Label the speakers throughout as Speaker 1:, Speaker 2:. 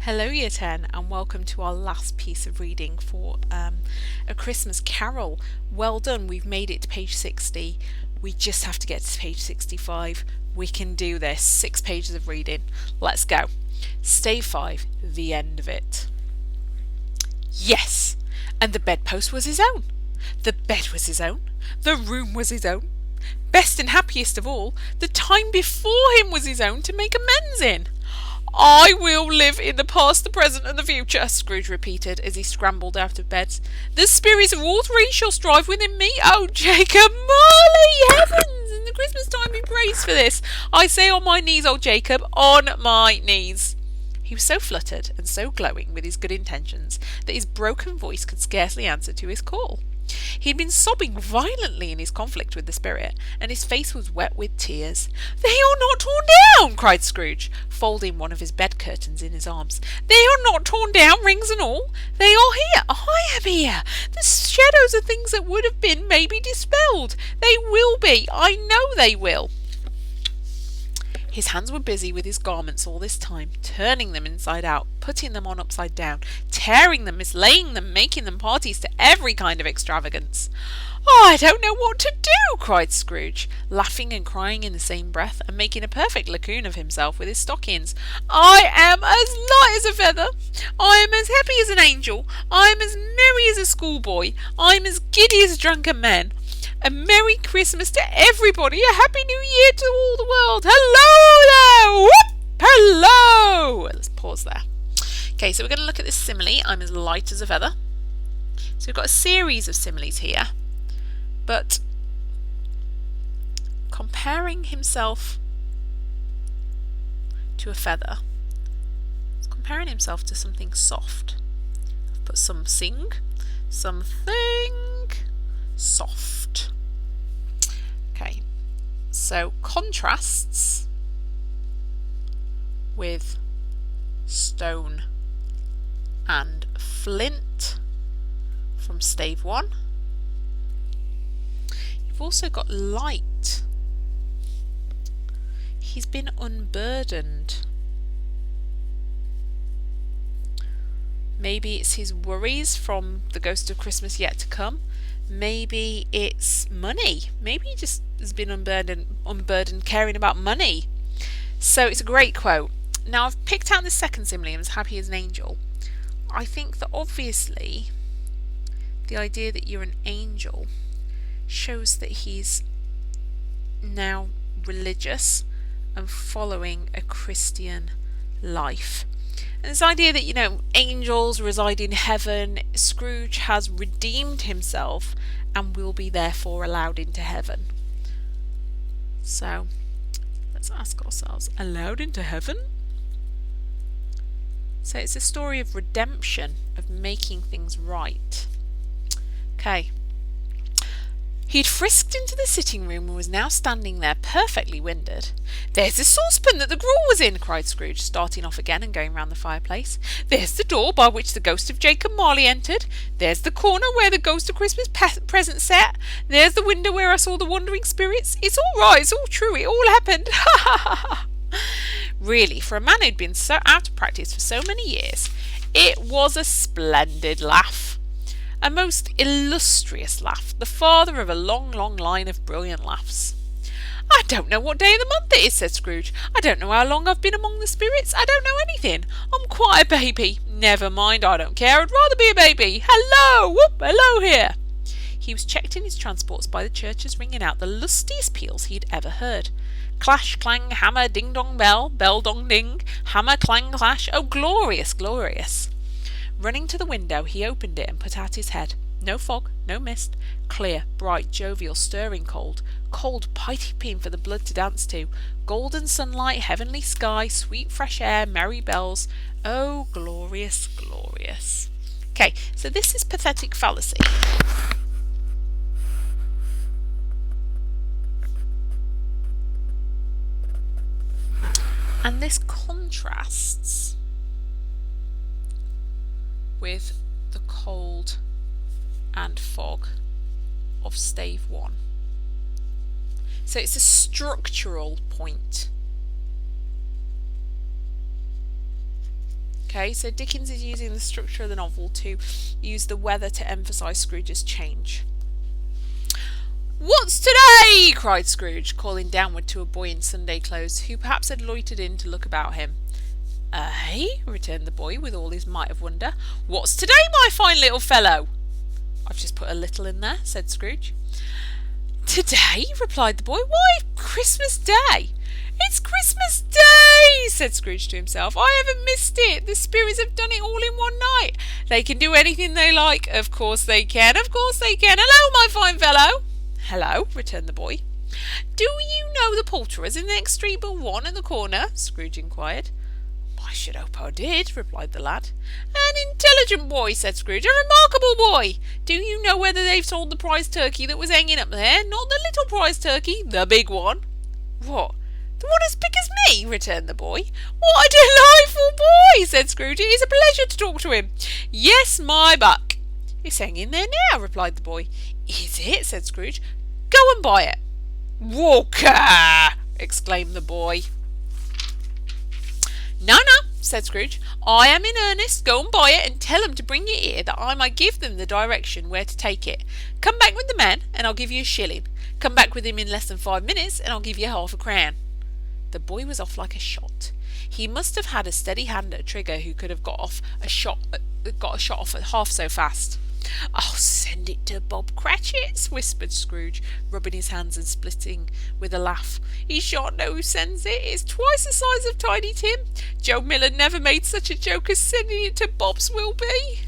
Speaker 1: Hello Year 10 and welcome to our last piece of reading for A Christmas Carol. Well done, we've made it to page 60. We just have to get to page 65. We can do this. 6 pages of reading. Let's go. Stave 5, the end of it. Yes! And the bedpost was his own. The bed was his own. The room was his own. Best and happiest of all, the time before him was his own to make amends in. I will live in the past, the present, and the future, Scrooge repeated as he scrambled out of bed. The spirits of all three shall strive within me. Oh, Jacob Marley, heavens! In the Christmas time be praised for this. I say on my knees, oh Jacob, on my knees. He was so fluttered and so glowing with his good intentions that his broken voice could scarcely answer to his call. He had been sobbing violently in his conflict with the spirit, and his face was wet with tears. "They are not torn down!" cried Scrooge, folding one of his bed curtains in his arms. "They are not torn down, rings and all. They are here. I am here. The shadows of things that would have been may be dispelled. They will be. I know they will." His hands were busy with his garments all this time, turning them inside out, putting them on upside down, tearing them, mislaying them, making them parties to every kind of extravagance. "I don't know what to do," cried Scrooge, laughing and crying in the same breath, and making a perfect lacoon of himself with his stockings. "I am as light as a feather. I am as happy as an angel. I am as merry as a schoolboy. I am as giddy as a drunken man. A Merry Christmas to everybody, a Happy New Year to all the world. Hello there! Whoop! Hello! Let's pause there. Okay, so we're going to look at this simile. I'm as light as a feather. So we've got a series of similes here, but comparing himself to a feather, he's comparing himself to something soft. I've put something soft. Okay, so contrasts with stone and flint from Stave 1. You've also got light. He's been unburdened. Maybe it's his worries from the Ghost of Christmas Yet to Come. Maybe it's money. Maybe he just has been unburdened caring about money. So it's a great quote. Now I've picked out the second simile, I'm as happy as an angel. I think that obviously the idea that you're an angel shows that he's now religious and following a Christian life. And this idea that, angels reside in heaven, Scrooge has redeemed himself and will be therefore allowed into heaven. So, let's ask ourselves, allowed into heaven? So it's a story of redemption, of making things right. Okay. He'd frisked into the sitting room and was now standing there perfectly winded. "There's the saucepan that the gruel was in," cried Scrooge, starting off again and going round the fireplace. "There's the door by which the ghost of Jacob Marley entered. There's the corner where the ghost of Christmas present sat. There's the window where I saw the wandering spirits. It's all right, it's all true, it all happened. Ha ha ha ha." Really, for a man who'd been so out of practice for so many years, it was a splendid laugh. A most illustrious laugh, the father of a long, long line of brilliant laughs. "I don't know what day of the month it is," said Scrooge. "I don't know how long I've been among the spirits. I don't know anything. I'm quite a baby. Never mind, I don't care. I'd rather be a baby. Hello! Whoop! Hello here!" He was checked in his transports by the churches ringing out the lustiest peals he'd ever heard. Clash, clang, hammer, ding-dong, bell, bell-dong-ding, hammer, clang, clash. Oh, glorious, glorious! Running to the window, he opened it and put out his head. No fog, no mist, clear, bright, jovial, stirring cold, cold, piety-peen for the blood to dance to, golden sunlight, heavenly sky, sweet fresh air, merry bells. Oh, glorious, glorious. Okay, so this is pathetic fallacy. And this contrasts with the cold and fog of Stave 1. So it's a structural point. Okay, so Dickens is using the structure of the novel to use the weather to emphasise Scrooge's change. "What's today?" cried Scrooge, calling downward to a boy in Sunday clothes, who perhaps had loitered in to look about him. "Eh?" returned the boy, with all his might of wonder. "What's today, my fine little fellow?" "I've just put a little in there," said Scrooge. "Today?" replied the boy. "Why, Christmas Day." "It's Christmas Day," said Scrooge to himself. "I haven't missed it. The spirits have done it all in one night. They can do anything they like. Of course they can. Of course they can. Hello, my fine fellow." "Hello," returned the boy. "Do you know the poulterers in the next street but one at the corner?" Scrooge inquired. "I should hope I did," replied the lad. "An intelligent boy," said Scrooge. "A remarkable boy. Do you know whether they've sold the prize turkey that was hanging up there? Not the little prize turkey, the big one." "What? The one as big as me?" returned the boy. "What a delightful boy," said Scrooge. "It is a pleasure to talk to him." "Yes, my buck." "It's hanging there now," replied the boy. "Is it?" said Scrooge. "Go and buy it." "Walker!" exclaimed the boy. "No, no," said Scrooge. "I am in earnest. Go and buy it, and tell them to bring it here, that I may give them the direction where to take it. Come back with the man, and I'll give you a shilling. Come back with him in less than 5 minutes, and I'll give you half a crown." The boy was off like a shot. He must have had a steady hand at a trigger who could have got a shot off at half so fast. "I'll send it to Bob Cratchit's," whispered Scrooge, rubbing his hands and splitting with a laugh. "He shan't know who sends it. It's twice the size of Tiny Tim. Joe Miller never made such a joke as sending it to Bob's will be."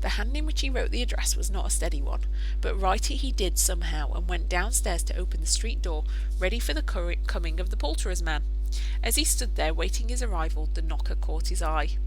Speaker 1: The hand in which he wrote the address was not a steady one, but write it he did somehow, and went downstairs to open the street door, ready for the coming of the poulterer's man. As he stood there waiting his arrival, the knocker caught his eye.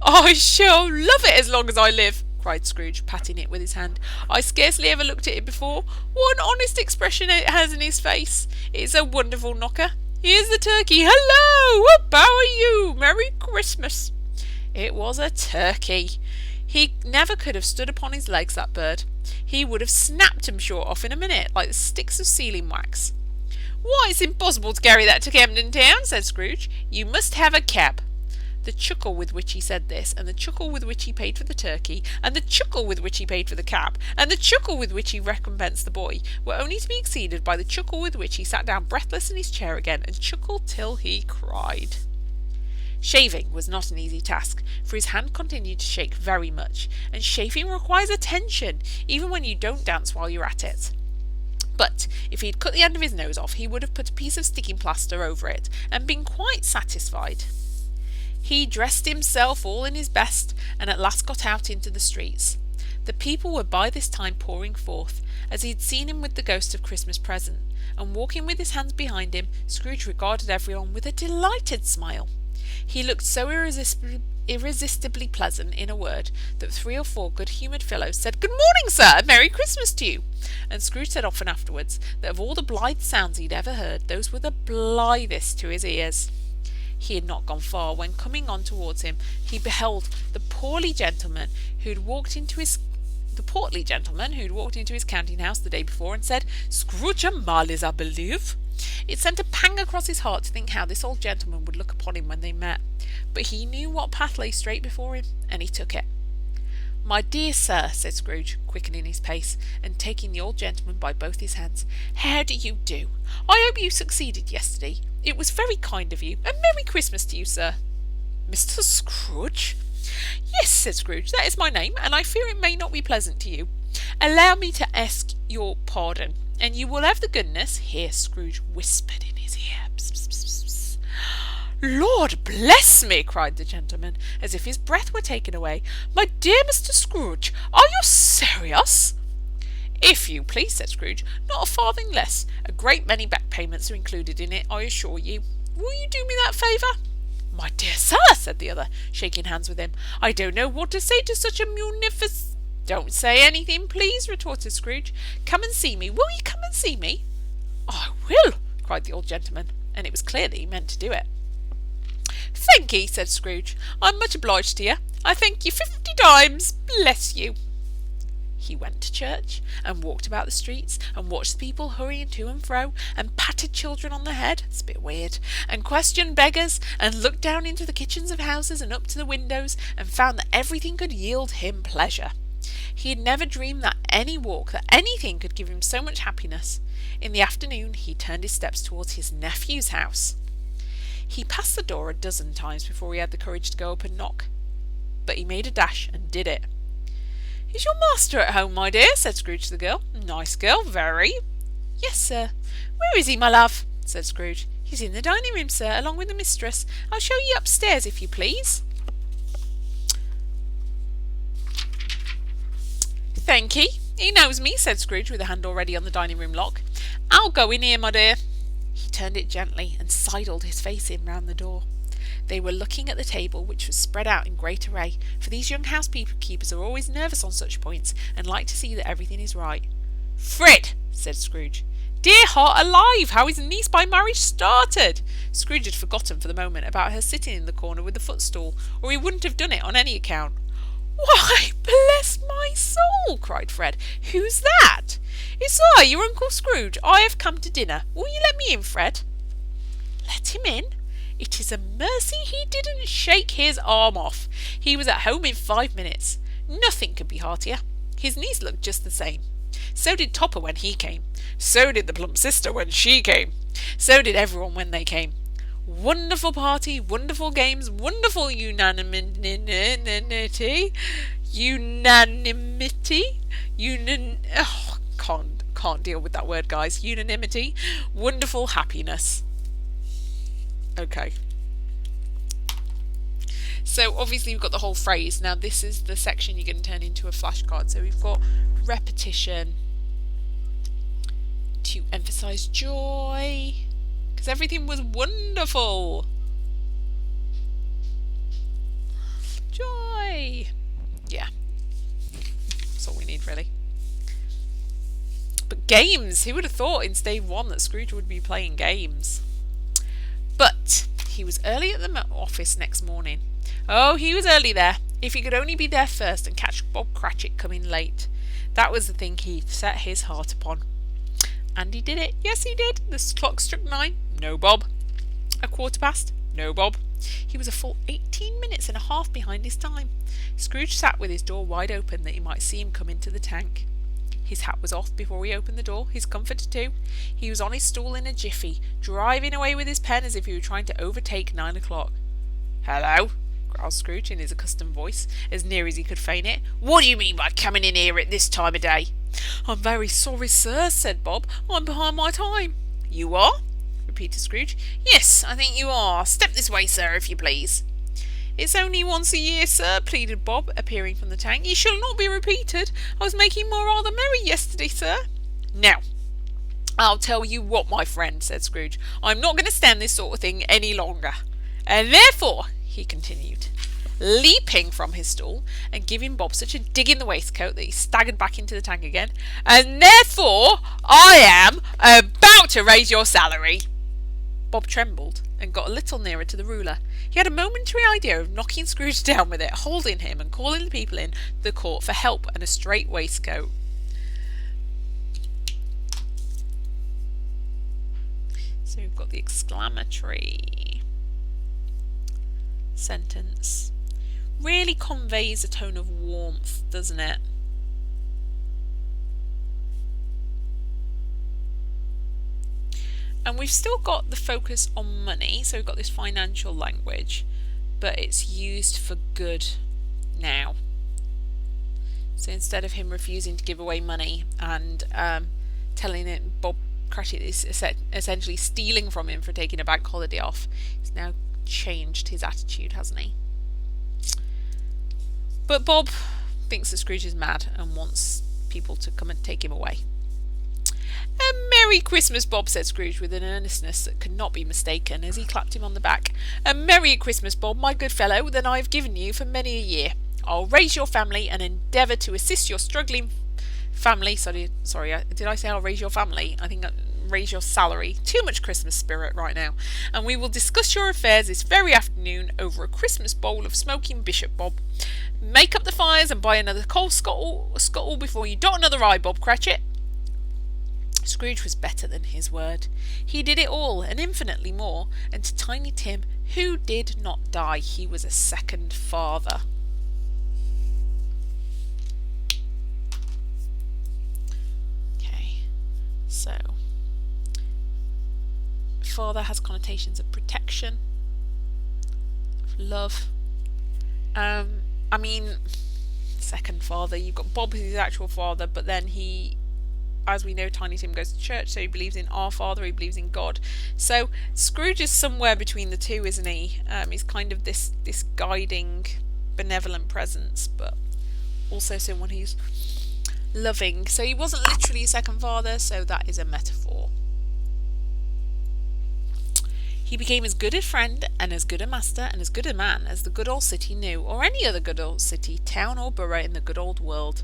Speaker 1: "I shall love it as long as I live," cried Scrooge, patting it with his hand. "I scarcely ever looked at it before. What an honest expression it has in his face. It's a wonderful knocker. Here's the turkey. Hello! How are you? Merry Christmas." It was a turkey. He never could have stood upon his legs, that bird. He would have snapped 'em short off in a minute, like the sticks of sealing wax. "Why, it's impossible to carry that to Camden Town," said Scrooge. "You must have a cab." The chuckle with which he said this, and the chuckle with which he paid for the turkey, and the chuckle with which he paid for the cab, and the chuckle with which he recompensed the boy, were only to be exceeded by the chuckle with which he sat down breathless in his chair again, and chuckled till he cried. Shaving was not an easy task, for his hand continued to shake very much, and shaving requires attention, even when you don't dance while you're at it. But if he had cut the end of his nose off, he would have put a piece of sticking plaster over it, and been quite satisfied. He dressed himself all in his best, and at last got out into the streets. The people were by this time pouring forth, as he had seen him with the ghost of Christmas present, and walking with his hands behind him, Scrooge regarded everyone with a delighted smile. He looked so irresistibly pleasant, in a word, that 3 or 4 good-humoured fellows said, "Good morning, sir, Merry Christmas to you." And Scrooge said often afterwards that of all the blithe sounds he'd ever heard, those were the blithest to his ears. He had not gone far, when coming on towards him, he beheld the portly gentleman who had walked into his counting house the day before, and said, "Scrooge and Marley's, I believe." It sent a pang across his heart to think how this old gentleman would look upon him when they met, but he knew what path lay straight before him, and he took it. "My dear sir," said Scrooge, quickening his pace, and taking the old gentleman by both his hands, "how do you do? I hope you succeeded yesterday. It was very kind of you, and Merry Christmas to you, sir." "Mr. Scrooge?" "Yes," said Scrooge, "that is my name, and I fear it may not be pleasant to you. Allow me to ask your pardon, and you will have the goodness," here Scrooge whispered in his ear. Psst, psst, psst, psst. "Lord bless me!" cried the gentleman, as if his breath were taken away. "My dear Mr. Scrooge, are you serious?" "If you please," said Scrooge, "not a farthing less. A great many back payments are included in it, I assure you. Will you do me that favour?" "My dear sir," said the other, shaking hands with him, "I don't know what to say to such a munificent—" "Don't say anything, please," retorted Scrooge. "Come and see me. Will you come and see me?" "I will," cried the old gentleman, and it was clear that he meant to do it. "Thank ye," said Scrooge. "I'm much obliged to you. I thank you 50 times. Bless you." He went to church, and walked about the streets, and watched the people hurrying to and fro, and patted children on the head, it's a bit weird, and questioned beggars, and looked down into the kitchens of houses and up to the windows, and found that everything could yield him pleasure. He had never dreamed that any walk, that anything could give him so much happiness. In the afternoon he turned his steps towards his nephew's house. He passed the door a dozen times before he had the courage to go up and knock. But he made a dash and did it. "Is your master at home, my dear?" said Scrooge to the girl. "Nice girl, very." "Yes, sir." "Where is he, my love?" said Scrooge. "He's in the dining room, sir, along with the mistress. I'll show you upstairs, if you please." "Thank'ee. He knows me," said Scrooge, with a hand already on the dining room lock. "I'll go in here, my dear." He turned it gently and sidled his face in round the door. They were looking at the table, which was spread out in great array, for these young housekeepers are always nervous on such points, and like to see that everything is right. "Fred!" said Scrooge. "Dear heart alive, how is niece by marriage started?" Scrooge had forgotten for the moment about her sitting in the corner with the footstool, or he wouldn't have done it on any account. "Why, bless my soul!" cried Fred. "Who's that?" "It's I, your Uncle Scrooge. I have come to dinner. Will you let me in, Fred?" "Let him in? It is a mercy he didn't shake his arm off. He was at home in 5 minutes. Nothing could be heartier. His niece looked just the same. So did Topper when he came. So did the plump sister when she came. So did everyone when they came. Wonderful party, wonderful games, wonderful unanimity. Can't deal with that word, guys. Unanimity. Wonderful happiness. Okay. So obviously we've got the whole phrase. Now this is the section you're going to turn into a flashcard. So we've got repetition to emphasize joy, because everything was wonderful. Joy. Yeah. That's all we need, really. But games. Who would have thought in Stave 1 that Scrooge would be playing games? But he was early at the office next morning. Oh, he was early there. If he could only be there first and catch Bob Cratchit coming late. That was the thing he set his heart upon. And he did it. Yes, he did. The clock struck 9. No Bob. 1:15. No Bob. He was a full 18 minutes and a half behind his time. Scrooge sat with his door wide open that he might see him come into the tank. His hat was off before he opened the door, his comforter too. He was on his stool in a jiffy, driving away with his pen as if he were trying to overtake 9 o'clock. "Hello," growled Scrooge in his accustomed voice, as near as he could feign it. "What do you mean by coming in here at this time of day?" "I'm very sorry, sir," said Bob. "I'm behind my time." "You are?" repeated Scrooge. "Yes, I think you are. Step this way, sir, if you please." "It's only once a year, sir," pleaded Bob, appearing from the tank. "It shall not be repeated. I was making more rather merry yesterday, sir." "Now, I'll tell you what, my friend," said Scrooge. "I'm not going to stand this sort of thing any longer. And therefore," he continued, leaping from his stool and giving Bob such a dig in the waistcoat that he staggered back into the tank again, "and therefore I am about to raise your salary." Bob trembled and got a little nearer to the ruler. He had a momentary idea of knocking Scrooge down with it, holding him and calling the people in the court for help and a straight waistcoat. So we've got the exclamatory sentence. Really conveys a tone of warmth, doesn't it? And we've still got the focus on money, so we've got this financial language, but it's used for good now. So instead of him refusing to give away money and telling it Bob Cratchit is essentially stealing from him for taking a bank holiday off, he's now changed his attitude, hasn't he? But Bob thinks that Scrooge is mad and wants people to come and take him away. "A Merry Christmas, Bob," said Scrooge with an earnestness that could not be mistaken as he clapped him on the back. "A Merry Christmas, Bob, my good fellow, than I have given you for many a year. I'll raise your family and endeavour to assist your struggling family." Sorry, did I say I'll raise your family? I think raise your salary. Too much Christmas spirit right now. And we will discuss your affairs this very afternoon over a Christmas bowl of smoking Bishop Bob. Make up the fires and buy another coal scuttle before you dot another I, Bob Cratchit. Scrooge was better than his word. He did it all, and infinitely more, and to Tiny Tim, who did not die, he was a second father. Okay, so father has connotations of protection, of love. I mean, second father, you've got Bob, his actual father, but then he, as we know, Tiny Tim goes to church, so he believes in our Father, he believes in God. So Scrooge is somewhere between the two, isn't he? He's kind of this guiding, benevolent presence, but also someone who's loving. So he wasn't literally a second father, so that is a metaphor. He became as good a friend and as good a master and as good a man as the good old city knew, or any other good old city, town or borough in the good old world.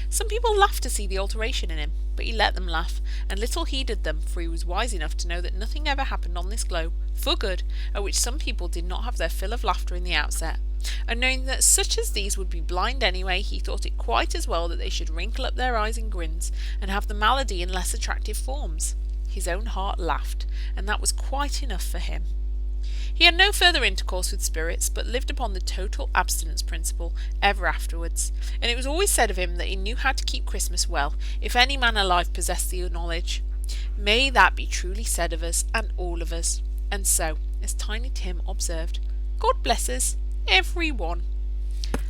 Speaker 1: Some people laughed to see the alteration in him, but he let them laugh, and little heeded them, for he was wise enough to know that nothing ever happened on this globe, for good, at which some people did not have their fill of laughter in the outset. And knowing that such as these would be blind anyway, he thought it quite as well that they should wrinkle up their eyes in grins, and have the malady in less attractive forms. His own heart laughed, and that was quite enough for him. He had no further intercourse with spirits, but lived upon the total abstinence principle ever afterwards, and it was always said of him that he knew how to keep Christmas well, if any man alive possessed the knowledge. May that be truly said of us, and all of us. And so, as Tiny Tim observed, God bless us, every one.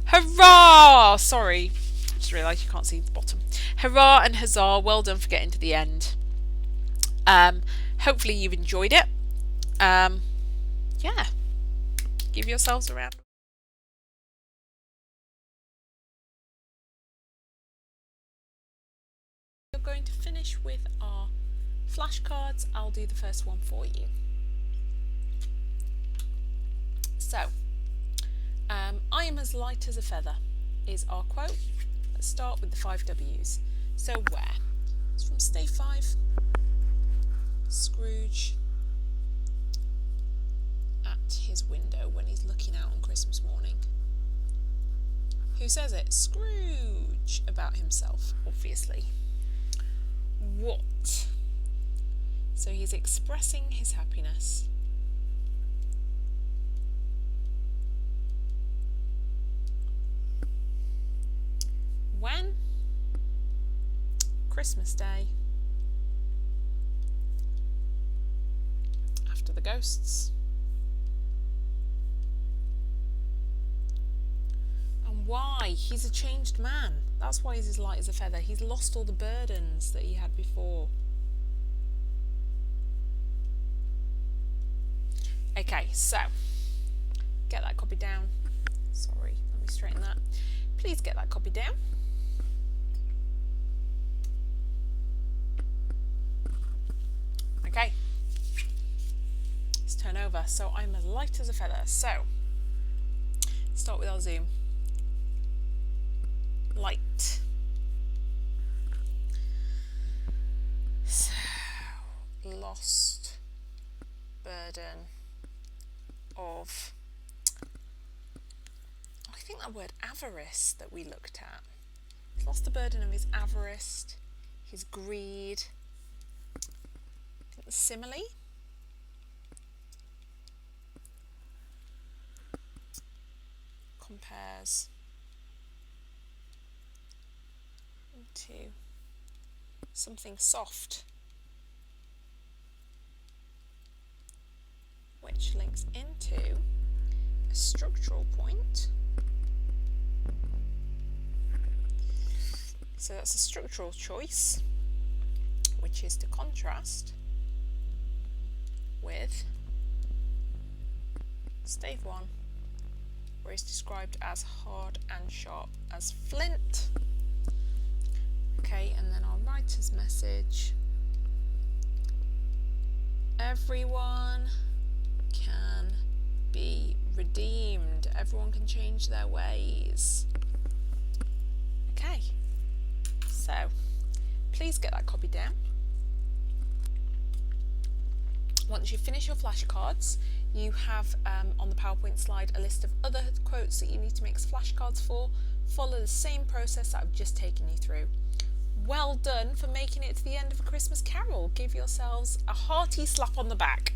Speaker 1: Hurrah! Sorry, I just realised you can't see the bottom. Hurrah and huzzah, well done for getting to the end. Hopefully you've enjoyed it. Yeah, give yourselves a round. You're going to finish with our flashcards. I'll do the first one for you. So, I am as light as a feather is our quote. Let's start with the 5 W's. So where? It's from Stave 5. Scrooge at his window when he's looking out on Christmas morning. Who says it? Scrooge, about himself, obviously. What? So he's expressing his happiness. When? Christmas Day. After the ghosts. And why? He's a changed man. That's why he's as light as a feather. He's lost all the burdens that he had before. Okay, so get that copy down. Sorry, let me straighten that. Please get that copy down. Okay. Let's turn over. So I'm as light as a feather. So start with our zoom. Light. So lost burden of, I think that word avarice that we looked at. He's lost the burden of his avarice, his greed. I think the simile. Compares to something soft, which links into a structural point. So that's a structural choice, which is to contrast with Stave 1, where it's described as hard and sharp as flint. Okay, and then our writer's message. Everyone can be redeemed. Everyone can change their ways. Okay, so please get that copy down. Once you finish your flashcards, you have on the PowerPoint slide a list of other quotes that you need to make flashcards for. Follow the same process that I've just taken you through. Well done for making it to the end of A Christmas Carol. Give yourselves a hearty slap on the back.